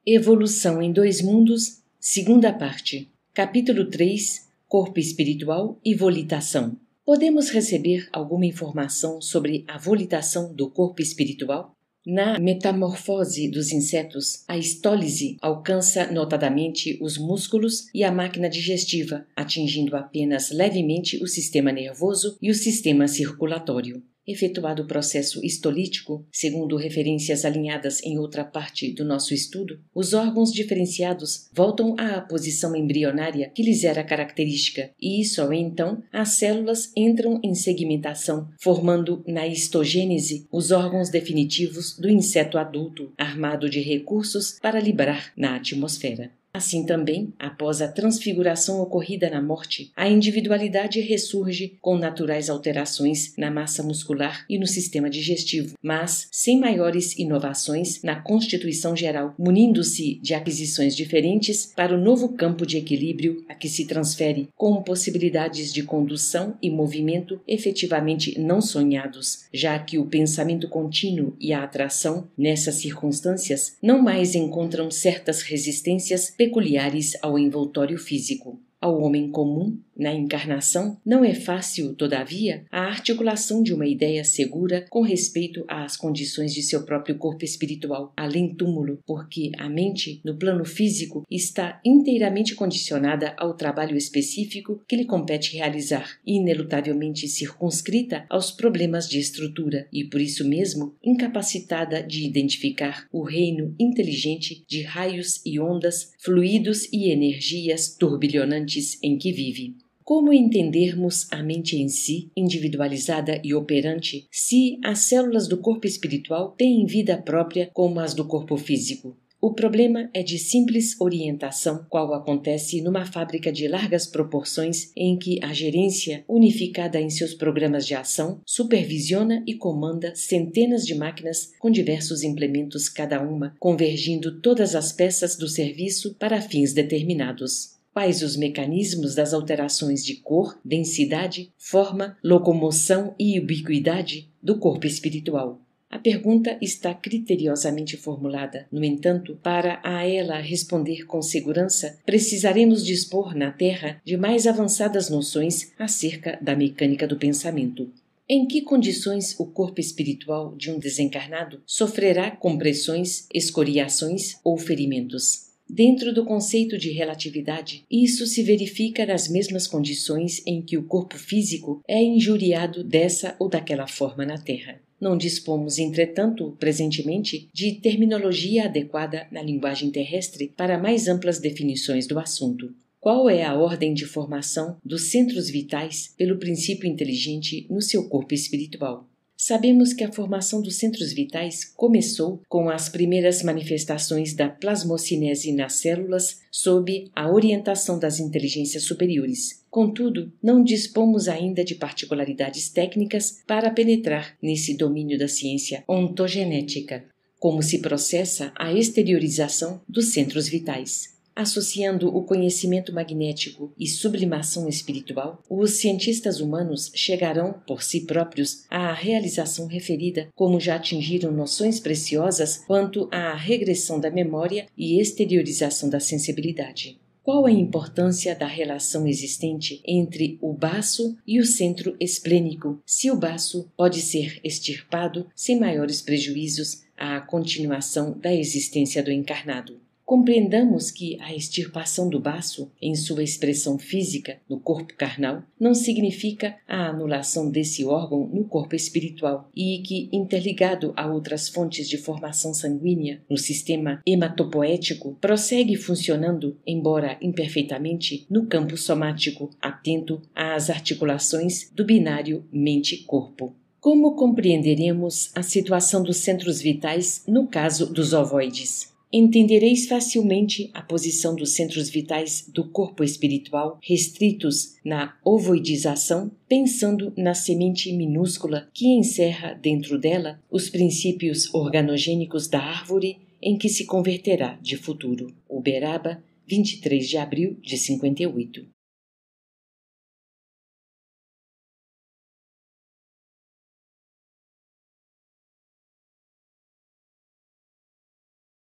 Evolução em Dois Mundos, segunda parte. Capítulo 3. Corpo espiritual e volitação. Podemos receber alguma informação sobre a volitação do corpo espiritual? Na metamorfose dos insetos, a histólise alcança notadamente os músculos e a máquina digestiva, atingindo apenas levemente o sistema nervoso e o sistema circulatório. Efetuado o processo histolítico, segundo referências alinhadas em outra parte do nosso estudo, os órgãos diferenciados voltam à posição embrionária que lhes era característica e só então as células entram em segmentação, formando na histogênese os órgãos definitivos do inseto adulto, armado de recursos para librar na atmosfera. Assim também, após a transfiguração ocorrida na morte, a individualidade ressurge com naturais alterações na massa muscular e no sistema digestivo, mas sem maiores inovações na constituição geral, munindo-se de aquisições diferentes para o novo campo de equilíbrio a que se transfere, com possibilidades de condução e movimento efetivamente não sonhados, já que o pensamento contínuo e a atração, nessas circunstâncias, não mais encontram certas resistências peculiares ao envoltório físico. Ao homem comum, na encarnação, não é fácil, todavia, a articulação de uma ideia segura com respeito às condições de seu próprio corpo espiritual, além túmulo, porque a mente, no plano físico, está inteiramente condicionada ao trabalho específico que lhe compete realizar, inelutavelmente circunscrita aos problemas de estrutura e, por isso mesmo, incapacitada de identificar o reino inteligente de raios e ondas, fluidos e energias turbilhonantes em que vive. Como entendermos a mente em si, individualizada e operante, se as células do corpo espiritual têm vida própria como as do corpo físico? O problema é de simples orientação, qual acontece numa fábrica de largas proporções em que a gerência, unificada em seus programas de ação, supervisiona e comanda centenas de máquinas com diversos implementos cada uma, convergindo todas as peças do serviço para fins determinados. Quais os mecanismos das alterações de cor, densidade, forma, locomoção e ubiquidade do corpo espiritual? A pergunta está criteriosamente formulada. No entanto, para a ela responder com segurança, precisaremos dispor na Terra de mais avançadas noções acerca da mecânica do pensamento. Em que condições o corpo espiritual de um desencarnado sofrerá compressões, escoriações ou ferimentos? Dentro do conceito de relatividade, isso se verifica nas mesmas condições em que o corpo físico é injuriado dessa ou daquela forma na Terra. Não dispomos, entretanto, presentemente, de terminologia adequada na linguagem terrestre para mais amplas definições do assunto. Qual é a ordem de formação dos centros vitais pelo princípio inteligente no seu corpo espiritual? Sabemos que a formação dos centros vitais começou com as primeiras manifestações da plasmocinese nas células sob a orientação das inteligências superiores. Contudo, não dispomos ainda de particularidades técnicas para penetrar nesse domínio da ciência ontogenética, como se processa a exteriorização dos centros vitais. Associando o conhecimento magnético e sublimação espiritual, os cientistas humanos chegarão, por si próprios, à realização referida, como já atingiram noções preciosas quanto à regressão da memória e exteriorização da sensibilidade. Qual a importância da relação existente entre o baço e o centro esplênico, se o baço pode ser extirpado sem maiores prejuízos à continuação da existência do encarnado? Compreendamos que a extirpação do baço, em sua expressão física, no corpo carnal, não significa a anulação desse órgão no corpo espiritual e que, interligado a outras fontes de formação sanguínea no sistema hematopoético, prossegue funcionando, embora imperfeitamente, no campo somático, atento às articulações do binário mente-corpo. Como compreenderemos a situação dos centros vitais no caso dos ovoides? Entendereis facilmente a posição dos centros vitais do corpo espiritual restritos na ovoidização, pensando na semente minúscula que encerra dentro dela os princípios organogênicos da árvore em que se converterá de futuro. Uberaba, 23 de abril de 58.